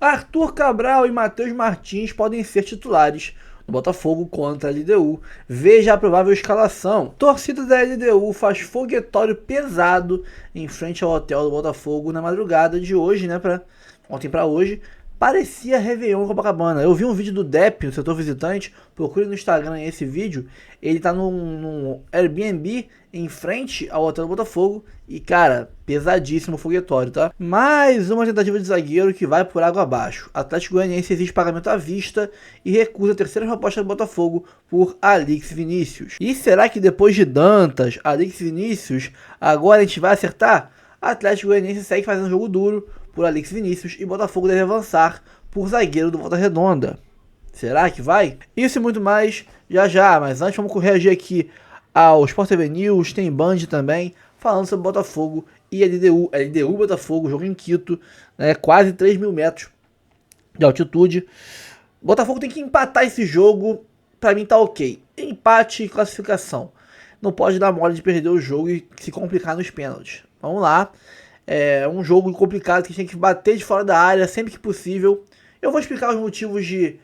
Arthur Cabral e Matheus Martins podem ser titulares no Botafogo contra a LDU. Veja a provável escalação. Torcida da LDU faz foguetório pesado em frente ao hotel do Botafogo na madrugada de hoje, né? Ontem para hoje. Parecia Réveillon em Copacabana. Eu vi um vídeo do Depp, no setor visitante. Procure no Instagram esse vídeo. Ele tá num Airbnb em frente ao hotel do Botafogo. E, cara, pesadíssimo o foguetório, tá? Mais uma tentativa de zagueiro que vai por água abaixo. Atlético Goianiense exige pagamento à vista e recusa a terceira proposta do Botafogo por Alix Vinícius. E será que depois de Dantas, Alix Vinícius, agora a gente vai acertar? Atlético Goianiense segue fazendo um jogo duro por Alix Vinícius e Botafogo deve avançar por zagueiro do Volta Redonda. Será que vai? Isso e muito mais já, mas antes vamos reagir aqui ao Sport TV News, tem Band também, falando sobre Botafogo e LDU Botafogo, jogo em Quito, né, quase 3 mil metros de altitude. Botafogo tem que empatar esse jogo, pra mim tá ok. Empate e classificação. Não pode dar mole de perder o jogo e se complicar nos pênaltis. Vamos lá. É um jogo complicado que a gente tem que bater de fora da área sempre que possível. Eu vou explicar os motivos de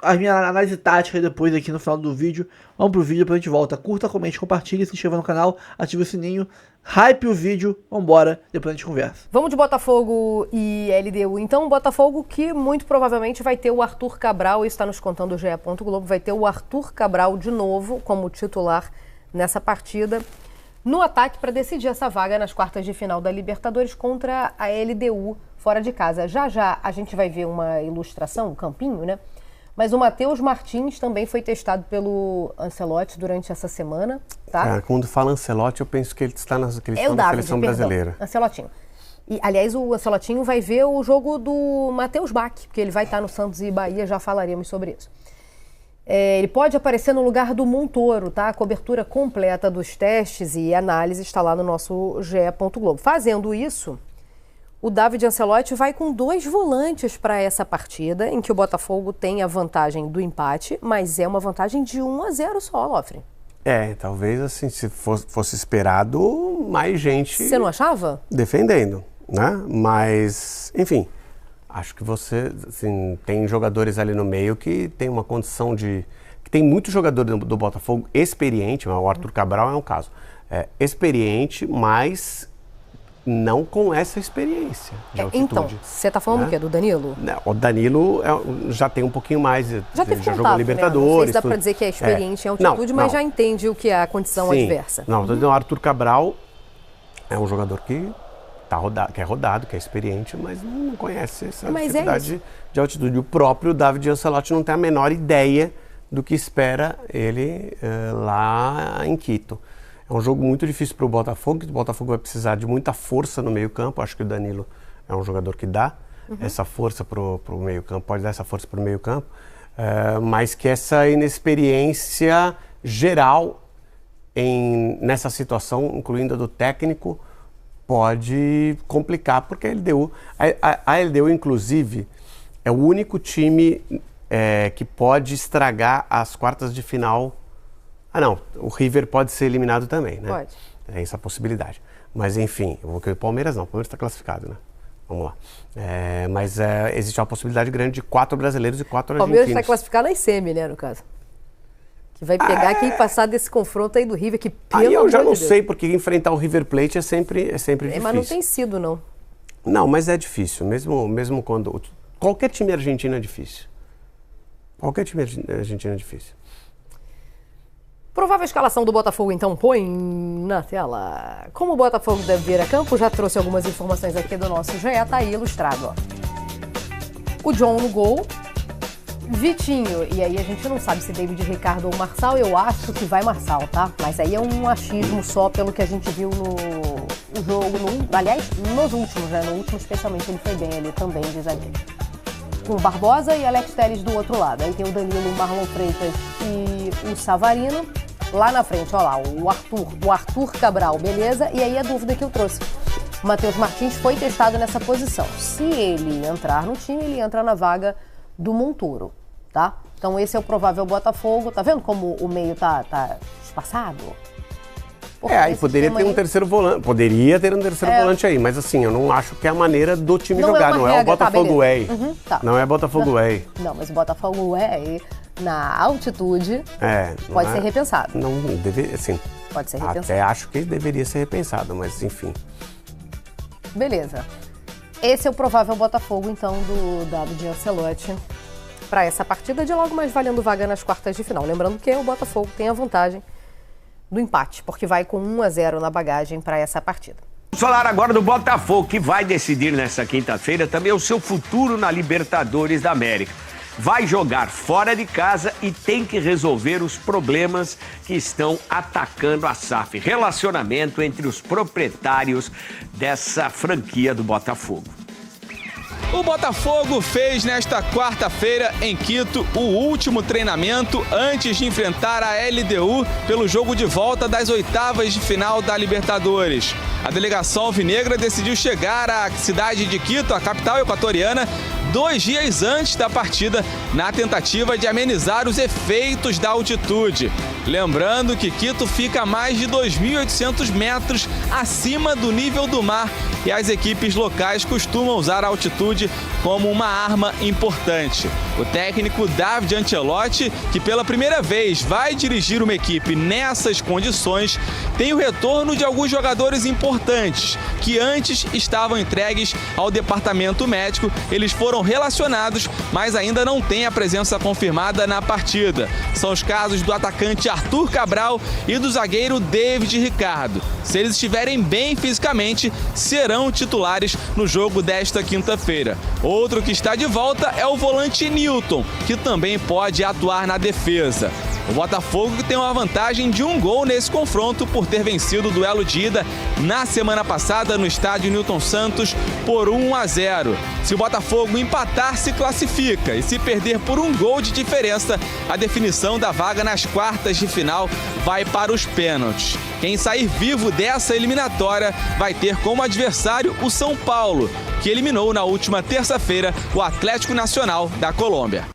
as minhas análises táticas depois aqui no final do vídeo. Vamos pro vídeo, depois a gente volta. Curta, comente, compartilhe, se inscreva no canal, ative o sininho, hype o vídeo, vambora, depois a gente conversa. Vamos de Botafogo e LDU. Então, Botafogo que muito provavelmente vai ter o Arthur Cabral, isso está nos contando o GE. Globo, vai ter o Arthur Cabral de novo como titular nessa partida no ataque para decidir essa vaga nas quartas de final da Libertadores contra a LDU fora de casa. Já a gente vai ver uma ilustração, um campinho, né? Mas o Matheus Martins também foi testado pelo Ancelotti durante essa semana, tá? Cara, quando fala Ancelotti, eu penso que ele está na seleção brasileira. Ancelotinho. E, aliás, o Ancelotinho vai ver o jogo do Matheus Bach, porque ele vai estar no Santos e Bahia, já falaremos sobre isso. Ele pode aparecer no lugar do Montoro, tá? A cobertura completa dos testes e análise está lá no nosso GE. Globo. Fazendo isso, o David Ancelotti vai com 2 volantes para essa partida, em que o Botafogo tem a vantagem do empate, mas é uma vantagem de 1-0 só, Lofre. Talvez assim, se fosse esperado, mais gente... Você não achava? Defendendo, né? Mas, enfim, acho que você, assim, tem jogadores ali no meio que tem uma condição de... que tem muito jogador do Botafogo experiente, o Arthur Cabral é um caso, experiente, mas não com essa experiência de altitude. Então, você está falando, né? O quê? Do Danilo? Não, o Danilo já tem um pouquinho mais, já jogou Libertadores. Né? Não sei se dá para dizer que é experiente em altitude, mas já entende o que é a condição adversa. Não, o Arthur Cabral é um jogador que é rodado, que é experiente, mas não conhece essa dificuldade de altitude. O próprio David Ancelotti não tem a menor ideia do que espera ele lá em Quito. É um jogo muito difícil para o Botafogo, que o Botafogo vai precisar de muita força no meio-campo. Acho que o Danilo é um jogador que dá essa força para o meio-campo, pode dar essa força para o meio-campo, mas que essa inexperiência geral nessa situação, incluindo a do técnico, pode complicar, porque a LDU, inclusive, é o único time que pode estragar as quartas de final. O River pode ser eliminado também, né? Pode. É essa a possibilidade. Mas, enfim, o Palmeiras não. O Palmeiras está classificado, né? Vamos lá. Mas existe uma possibilidade grande de 4 brasileiros e 4 argentinos. O Palmeiras está classificado na semi, né, no caso? Que vai pegar quem passar desse confronto aí do River, que Aí eu já não sei, porque enfrentar o River Plate é sempre difícil. Mas não tem sido, não. Não, mas é difícil. Mesmo quando... Qualquer time argentino é difícil. Qualquer time argentino é difícil. Provável escalação do Botafogo, então, põe na tela. Como o Botafogo deve vir a campo, já trouxe algumas informações aqui do nosso GE, tá aí ilustrado, ó. O John no gol, Vitinho, e aí a gente não sabe se David Ricardo ou Marçal, eu acho que vai Marçal, tá? Mas aí é um achismo só pelo que a gente viu no jogo, aliás, nos últimos, né? No último especialmente ele foi bem ali também, de zagueiro. Com o Barbosa e Alex Telles do outro lado. Aí tem o Danilo, o Marlon Freitas e o Savarino. Lá na frente, ó lá, o Arthur Cabral, beleza? E aí a dúvida que eu trouxe. O Matheus Martins foi testado nessa posição. Se ele entrar no time, ele entra na vaga do Montoro, tá? Então esse é o provável Botafogo. Tá vendo como o meio tá espaçado? Aí poderia ter um terceiro volante. Poderia ter um terceiro volante aí, mas assim, eu não acho que é a maneira do time jogar. Não é o Botafogo Way. Não é Botafogo Way. Não, mas o Botafogo Way na altitude pode ser repensado. Não deveria, assim. Pode ser repensado. Até acho que deveria ser repensado, mas enfim. Beleza. Esse é o provável Botafogo, então, do David Ancelotti para essa partida de logo mais valendo vaga nas quartas de final. Lembrando que o Botafogo tem a vantagem do empate, porque vai com 1-0 na bagagem para essa partida. Vamos falar agora do Botafogo, que vai decidir nessa quinta-feira também o seu futuro na Libertadores da América. Vai jogar fora de casa e tem que resolver os problemas que estão atacando a SAF. Relacionamento entre os proprietários dessa franquia do Botafogo. O Botafogo fez nesta quarta-feira em Quito o último treinamento antes de enfrentar a LDU pelo jogo de volta das oitavas de final da Libertadores. A delegação alvinegra decidiu chegar à cidade de Quito, a capital equatoriana, 2 dias antes da partida, na tentativa de amenizar os efeitos da altitude. Lembrando que Quito fica a mais de 2.800 metros acima do nível do mar e as equipes locais costumam usar a altitude como uma arma importante. O técnico David Ancelotti, que pela primeira vez vai dirigir uma equipe nessas condições, tem o retorno de alguns jogadores importantes que antes estavam entregues ao departamento médico. Eles foram relacionados, mas ainda não têm a presença confirmada na partida. São os casos do atacante Arthur Cabral e do zagueiro David Ricardo. Se eles estiverem bem fisicamente, serão titulares no jogo desta quinta-feira. Outro que está de volta é o volante Newton, que também pode atuar na defesa. O Botafogo tem uma vantagem de 1 gol nesse confronto por ter vencido o duelo de ida na semana passada no estádio Newton Santos por 1-0. Se o Botafogo empatar, se classifica, e se perder por 1 gol de diferença, a definição da vaga nas quartas de final vai para os pênaltis. Quem sair vivo dessa eliminatória vai ter como adversário o São Paulo, que eliminou na última terça-feira o Atlético Nacional da Colômbia.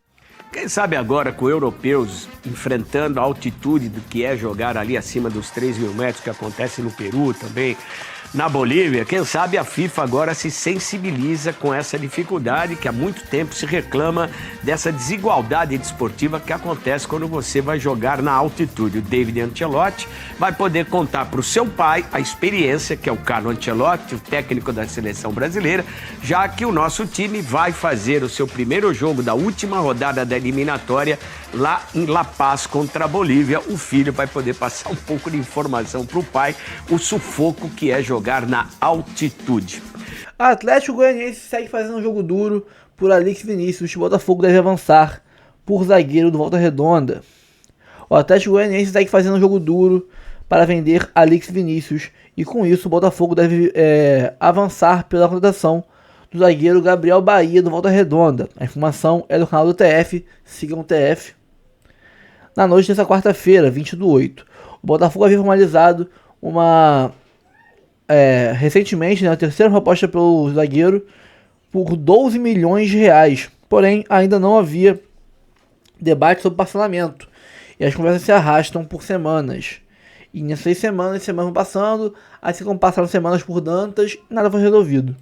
Quem sabe agora com europeus enfrentando a altitude do que é jogar ali acima dos 3.000 metros, que acontece no Peru também, na Bolívia, quem sabe a FIFA agora se sensibiliza com essa dificuldade que há muito tempo se reclama dessa desigualdade desportiva que acontece quando você vai jogar na altitude. O David Ancelotti vai poder contar para o seu pai a experiência, que é o Carlo Ancelotti, o técnico da seleção brasileira, já que o nosso time vai fazer o seu primeiro jogo da última rodada da eliminatória lá em La Paz contra a Bolívia. O filho vai poder passar um pouco de informação para o pai, o sufoco que é jogar na altitude. Atlético Goianiense segue fazendo um jogo duro por Alex Vinícius. O Botafogo deve avançar por zagueiro do Volta Redonda. O Atlético Goianiense segue fazendo um jogo duro para vender Alex Vinícius. E com isso o Botafogo deve avançar pela contratação do zagueiro Gabriel Bahia do Volta Redonda. A informação é do canal do TF. Sigam o TF. Na noite dessa quarta-feira, 20/8, o Botafogo havia formalizado recentemente, a terceira proposta pelo zagueiro por 12 milhões de reais. Porém, ainda não havia debate sobre parcelamento. E as conversas se arrastam por semanas. E nessas semanas vão passando, assim como passaram semanas por Dantas, nada foi resolvido.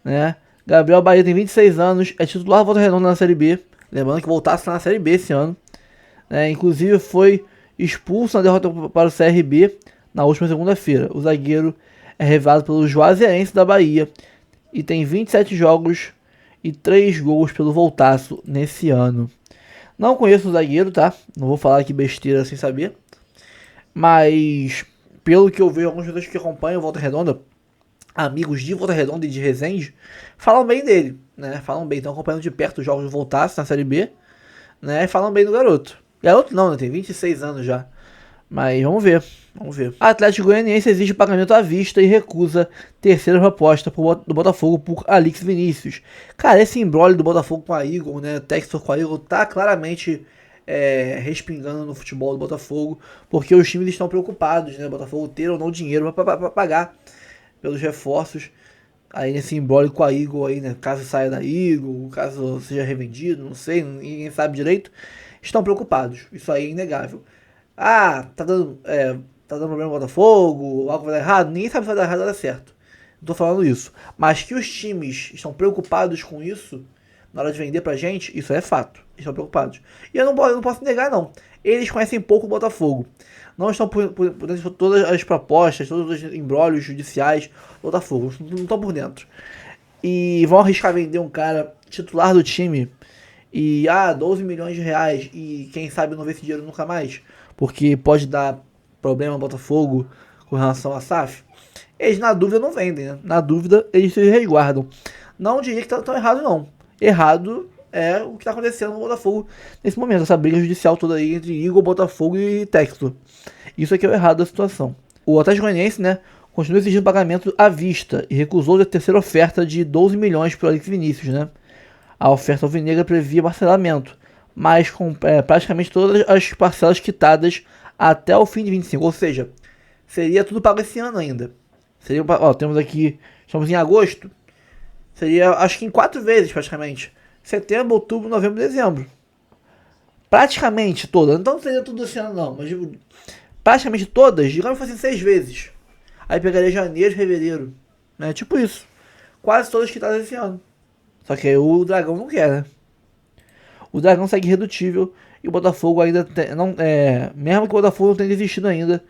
Né? Gabriel Bahia tem 26 anos, é titular da Volta Redonda na Série B. Lembrando que voltasse na Série B esse ano. Inclusive foi expulso na derrota para o CRB na última segunda-feira. O zagueiro é revelado pelo Juazeirense da Bahia e tem 27 jogos e 3 gols pelo Voltaço nesse ano. Não conheço o zagueiro, tá? Não vou falar aqui besteira sem saber. Mas, pelo que eu vejo, algumas pessoas que acompanham o Volta Redonda, amigos de Volta Redonda e de Resende, falam bem dele, né? Falam bem, estão acompanhando de perto os jogos do Voltaço na Série B, né? E falam bem do garoto. Garoto não, né? Tem 26 anos já. Mas vamos ver. A Atlético Goianiense exige pagamento à vista e recusa terceira proposta do Botafogo por Alex Vinícius. Cara, esse imbróglio do Botafogo com a Eagle, né? Textor com a Eagle, tá claramente respingando no futebol do Botafogo, porque os times estão preocupados, né? O Botafogo ter ou não dinheiro para pagar pelos reforços. Aí nesse imbróglio com a Eagle aí, né? Caso saia da Eagle, caso seja revendido, não sei, ninguém sabe direito. Estão preocupados. Isso aí é inegável. Tá dando tá dando problema no Botafogo, algo vai dar errado, ninguém sabe se vai dar errado ou dar certo. Não tô falando isso. Mas que os times estão preocupados com isso, na hora de vender pra gente, isso é fato. Eles estão preocupados. E eu não posso negar, não. Eles conhecem pouco o Botafogo. Não estão por dentro de todas as propostas, todos os embrólios judiciais do Botafogo. Não estão por dentro. E vão arriscar vender um cara titular do time e 12 milhões de reais e quem sabe não ver esse dinheiro nunca mais, porque pode dar problema no Botafogo com relação a SAF. Eles na dúvida não vendem, né? Na dúvida eles se resguardam. Não diria que estão errado, não. Errado é o que está acontecendo no Botafogo nesse momento, essa briga judicial toda aí entre Igor, Botafogo e Textor. Isso aqui é o errado da situação. O Atlético Goianiense, né, continua exigindo pagamento à vista e recusou a terceira oferta de 12 milhões para o Alex Vinícius, né? A oferta alvinegra previa parcelamento, mas com praticamente todas as parcelas quitadas até o fim de 25, ou seja, seria tudo pago esse ano ainda. Seria, temos aqui, estamos em agosto, seria acho que em 4 vezes praticamente. Setembro, outubro, novembro, dezembro. Praticamente todas, então não seria tudo esse ano não, mas praticamente todas, digamos que fossem 6 vezes. Aí pegaria janeiro, fevereiro, né? Tipo isso. Quase todas quitadas esse ano. Só que aí o Dragão não quer, né? O Dragão segue irredutível e o Botafogo ainda mesmo que o Botafogo não tenha desistido ainda,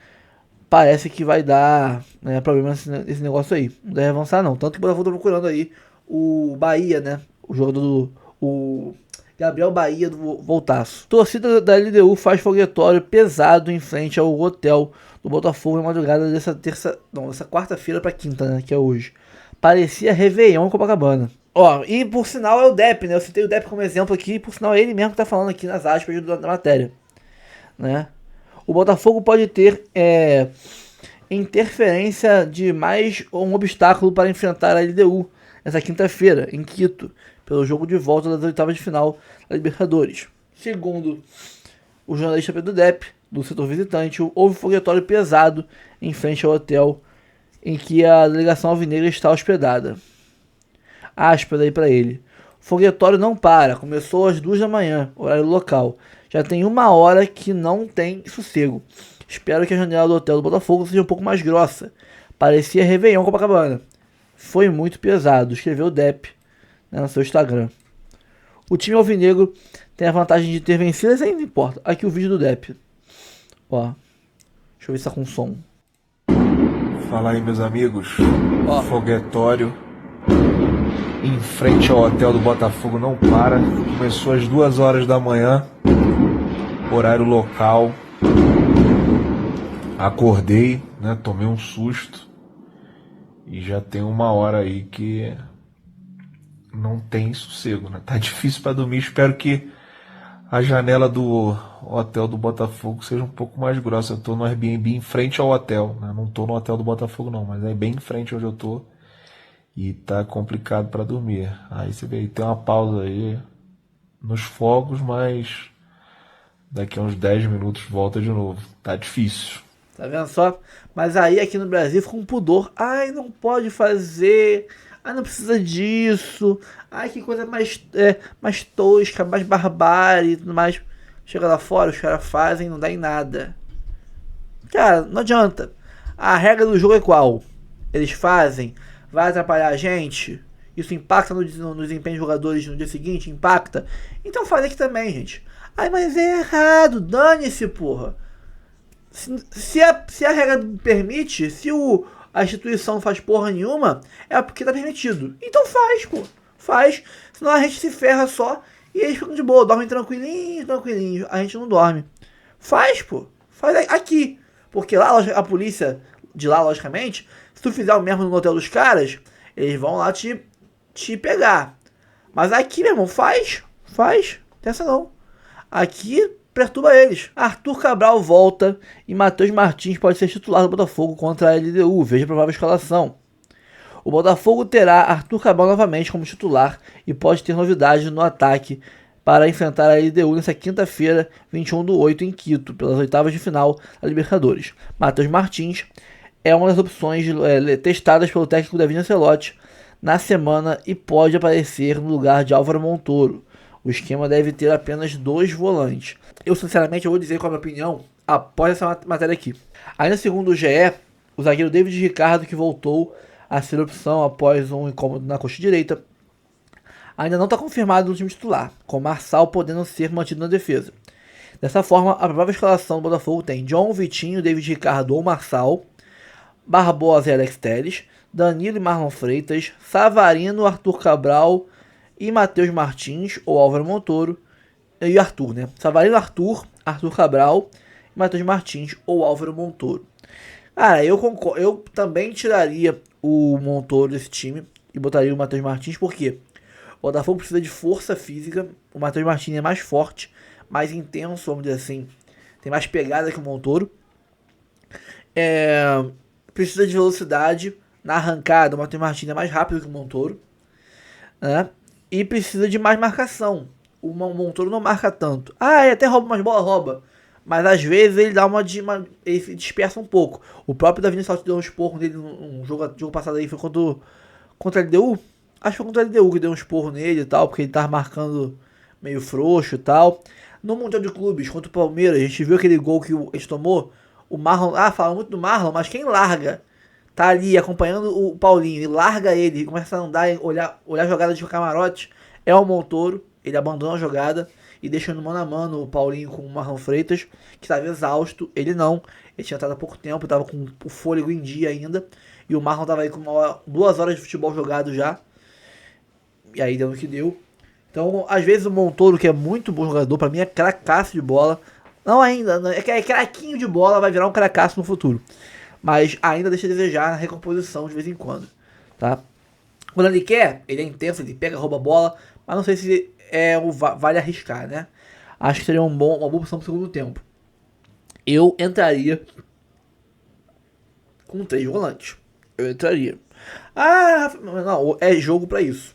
parece que vai dar problema nesse negócio aí. Não deve avançar não. Tanto que o Botafogo tá procurando aí o Bahia, né? O jogador o Gabriel Bahia do Voltaço. Torcida da LDU faz foguetório pesado em frente ao hotel do Botafogo na madrugada dessa quarta-feira pra quinta, né? Que é hoje. Parecia Réveillon em Copacabana. E por sinal é o Depp, né? Eu citei o Depp como exemplo aqui, por sinal é ele mesmo que tá falando aqui nas aspas da matéria, né? O Botafogo pode ter interferência de mais um obstáculo para enfrentar a LDU essa quinta-feira, em Quito, pelo jogo de volta das oitavas de final da Libertadores. Segundo o jornalista Pedro Depp, do setor visitante, houve foguetório pesado em frente ao hotel em que a delegação alvinegra está hospedada. Aspas aí para ele. Foguetório não para, começou às 2 da manhã, horário local. Já tem 1 hora que não tem sossego. Espero que a janela do hotel do Botafogo seja um pouco mais grossa. Parecia Réveillon Copacabana. Foi muito pesado, escreveu o Depp, né, no seu Instagram. O time alvinegro tem a vantagem de ter vencido, mas ainda importa. Aqui o vídeo do Depp. Deixa eu ver se tá com som. Fala aí, meus amigos. Foguetório em frente ao hotel do Botafogo não para. Começou às 2 horas da manhã, horário local. Acordei, né? Tomei um susto. E já tem 1 hora aí que não tem sossego, né? Tá difícil para dormir. Espero que a janela do hotel do Botafogo seja um pouco mais grossa. Eu tô no Airbnb em frente ao hotel, né? Não tô no hotel do Botafogo não, mas é bem em frente onde eu tô. E tá complicado para dormir. Aí você vê, tem uma pausa aí nos fogos, mas daqui a uns 10 minutos volta de novo. Tá difícil. Tá vendo só? Mas aí aqui no Brasil fica um pudor. Ai, não pode fazer. Ai, não precisa disso. Ai, que coisa mais tosca, mais barbárie e tudo mais. Chega lá fora, os caras fazem, não dá em nada. Cara, não adianta. A regra do jogo é qual? Eles fazem, vai atrapalhar a gente? Isso impacta no desempenho dos jogadores no dia seguinte? Impacta? Então faz aqui também, gente. Ai, mas é errado. Dane-se, porra. Se a regra permite, se a instituição não faz porra nenhuma, é porque tá permitido. Então faz, pô. Faz. Senão a gente se ferra só e eles ficam de boa, dormem tranquilinho. A gente não dorme. Faz, pô. Faz aqui. Porque lá a polícia de lá, logicamente, se tu fizer o mesmo no hotel dos caras, eles vão lá te pegar. Mas aqui, meu irmão, faz. Tem essa não. Aqui perturba eles. Arthur Cabral volta e Matheus Martins pode ser titular do Botafogo contra a LDU. Veja a provável escalação. O Botafogo terá Arthur Cabral novamente como titular e pode ter novidades no ataque para enfrentar a LDU nessa quinta-feira, 21/8, em Quito, pelas oitavas de final da Libertadores. Matheus Martins é uma das opções testadas pelo técnico David Ancelotti na semana e pode aparecer no lugar de Álvaro Montoro. O esquema deve ter apenas 2 volantes. Eu, sinceramente, vou dizer qual é a minha opinião após essa matéria aqui. Ainda segundo o GE, o zagueiro David Ricardo, que voltou a ser opção após um incômodo na coxa direita, ainda não está confirmado no time titular, com Marçal podendo ser mantido na defesa. Dessa forma, a provável escalação do Botafogo tem John, Vitinho, David Ricardo ou Marçal, Barbosa e Alex Telles, Danilo e Marlon Freitas, Savarino, Arthur Cabral e Matheus Martins ou Álvaro Montoro, e Arthur, né? Savarino, Arthur Cabral e Matheus Martins ou Álvaro Montoro. Cara, eu também tiraria o Montoro desse time e botaria o Matheus Martins, porque o Botafogo precisa de força física, o Matheus Martins é mais forte, mais intenso, vamos dizer assim, tem mais pegada que o Montoro, precisa de velocidade na arrancada, o Matheus Martins é mais rápido que o Montoro, né? E precisa de mais marcação. O Montoro não marca tanto. Ele até rouba umas bolas, rouba. Mas às vezes ele dá ele se dispersa um pouco. O próprio Davi Salto deu um esporro nele num jogo passado aí, foi contra a LDU? Acho que foi contra a LDU que deu um esporro nele e tal, porque ele tava marcando meio frouxo e tal. No Mundial de Clubes, contra o Palmeiras, a gente viu aquele gol que a gente tomou. O Marlon, fala muito do Marlon, mas quem larga, tá ali acompanhando o Paulinho e larga ele, começa a andar e olhar a jogada de camarote, é o Montoro. Ele abandona a jogada e deixa no mano a mano o Paulinho com o Marlon Freitas, que estava exausto. Ele não, ele tinha entrado há pouco tempo, estava com o fôlego em dia ainda. E o Marlon estava aí com 2 horas de futebol jogado já. E aí deu no que deu. Então, às vezes o Montoro, que é muito bom jogador, pra mim é cracaço de bola. Não ainda, é craquinho de bola, vai virar um cracaço no futuro. Mas ainda deixa a desejar na recomposição de vez em quando, tá? Quando ele quer, ele é intenso, ele pega, rouba a bola, mas não sei se vale arriscar, né? Acho que seria uma boa opção pro segundo tempo. Eu entraria com 3 volantes. Eu entraria. Não, é jogo pra isso.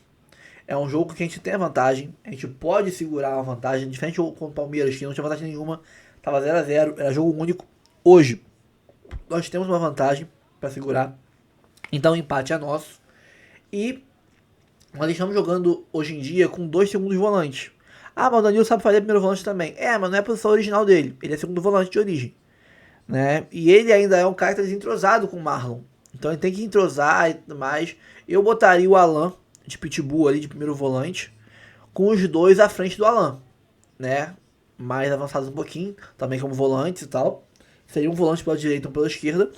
É um jogo que a gente tem a vantagem. A gente pode segurar a vantagem. Diferente do contra o Palmeiras, que não tinha vantagem nenhuma. Tava 0-0. Era jogo único. Hoje, nós temos uma vantagem para segurar. Então o empate é nosso. E nós estamos jogando hoje em dia com 2 segundos volantes. Mas o Danilo sabe fazer primeiro volante também. Mas não é a posição original dele. Ele é segundo volante de origem, né? E ele ainda é um cara que está desentrosado com o Marlon. Então ele tem que entrosar e tudo mais. Eu botaria o Alan de Pitbull ali de primeiro volante, com os 2 à frente do Alan, né? Mais avançados um pouquinho, também como volantes e tal. Seria um volante pela direita e um pela esquerda.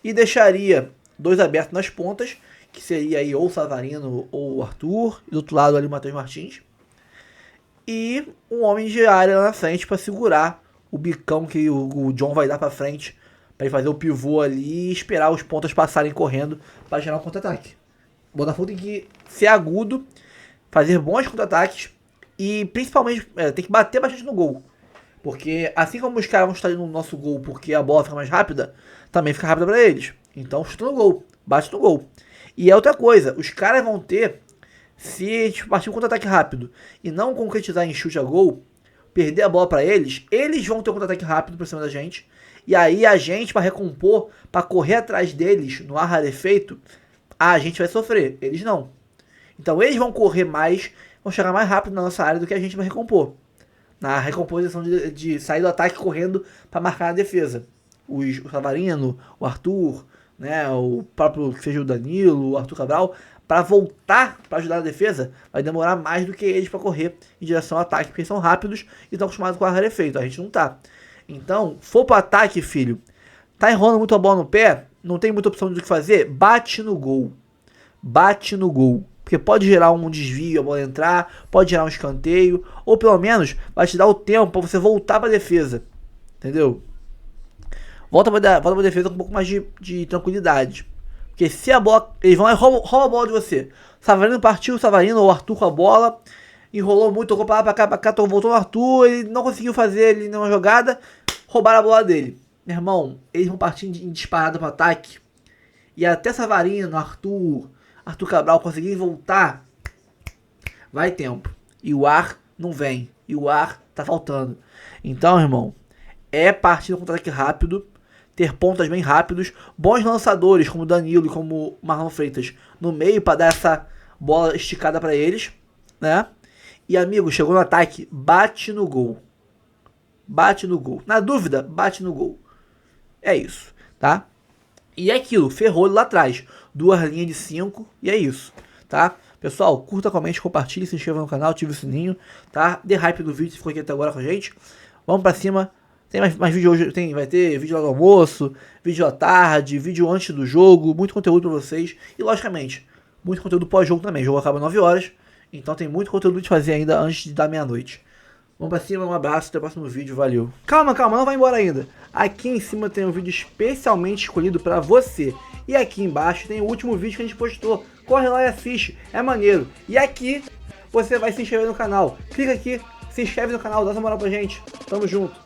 E deixaria 2 abertos nas pontas, que seria aí ou o Savarino ou o Arthur. E do outro lado ali o Matheus Martins. E um homem de área lá na frente para segurar o bicão que o John vai dar para frente, para ele fazer o pivô ali e esperar os pontas passarem correndo para gerar um contra-ataque. O Botafogo tem que ser agudo, fazer bons contra-ataques e principalmente tem que bater bastante no gol. Porque assim como os caras vão estar no nosso gol porque a bola fica mais rápida, também fica rápida para eles. Então chuta no gol, bate no gol. E é outra coisa, os caras vão ter, se partir um contra-ataque rápido e não concretizar em chute a gol, perder a bola para eles vão ter um contra-ataque rápido por cima da gente. E aí a gente, para recompor, para correr atrás deles no ar rarefeito, a gente vai sofrer, eles não. Então eles vão correr mais, vão chegar mais rápido na nossa área do que a gente vai recompor. Na recomposição de sair do ataque correndo para marcar a defesa. O Savarino, o Arthur, né, o próprio que seja o Danilo, o Arthur Cabral, para voltar para ajudar na defesa, vai demorar mais do que eles para correr em direção ao ataque, porque eles são rápidos e estão acostumados com o ar rarefeito. A gente não tá. Então, for para ataque, filho, tá enrolando muito a bola no pé, não tem muita opção do que fazer, bate no gol. Bate no gol. Porque pode gerar um desvio, a bola entrar, pode gerar um escanteio, ou pelo menos vai te dar o tempo para você voltar para a defesa. Entendeu? Volta para a defesa com um pouco mais de tranquilidade. Porque se a bola, eles vão lá e roubam a bola de você. Savarino partiu, o Savarino ou o Arthur com a bola, enrolou muito, tocou para lá, para cá, voltou no Arthur, ele não conseguiu fazer ali nenhuma jogada, roubaram a bola dele. Meu irmão, eles vão partir em disparada para ataque. E até Savarino, Arthur Cabral conseguirem voltar, vai tempo. E o ar não vem. E o ar tá faltando. Então, irmão, é partir no contra-ataque rápido, ter pontas bem rápidos, bons lançadores como Danilo e como Marlon Freitas no meio para dar essa bola esticada para eles, né? E amigo, chegou no ataque, bate no gol. bate no gol. Na dúvida, bate no gol. É isso, tá? E é aquilo, ferrou lá atrás. 2 linhas de 5 e é isso, tá? Pessoal, curta, comente, compartilhe, se inscreva no canal, ative o sininho, tá? Dê hype no vídeo se ficou aqui até agora com a gente. Vamos pra cima. Tem mais vídeo hoje, vai ter vídeo lá do almoço, vídeo à tarde, vídeo antes do jogo, muito conteúdo pra vocês. E logicamente, muito conteúdo pós-jogo também. O jogo acaba 9 horas, então tem muito conteúdo de fazer ainda antes de dar meia-noite. Vamos pra cima, um abraço, até o próximo vídeo, valeu. Calma, não vai embora ainda. Aqui em cima tem um vídeo especialmente escolhido pra você. E aqui embaixo tem o último vídeo que a gente postou. Corre lá e assiste, é maneiro. E aqui você vai se inscrever no canal. Clica aqui, se inscreve no canal, dá essa moral pra gente. Tamo junto.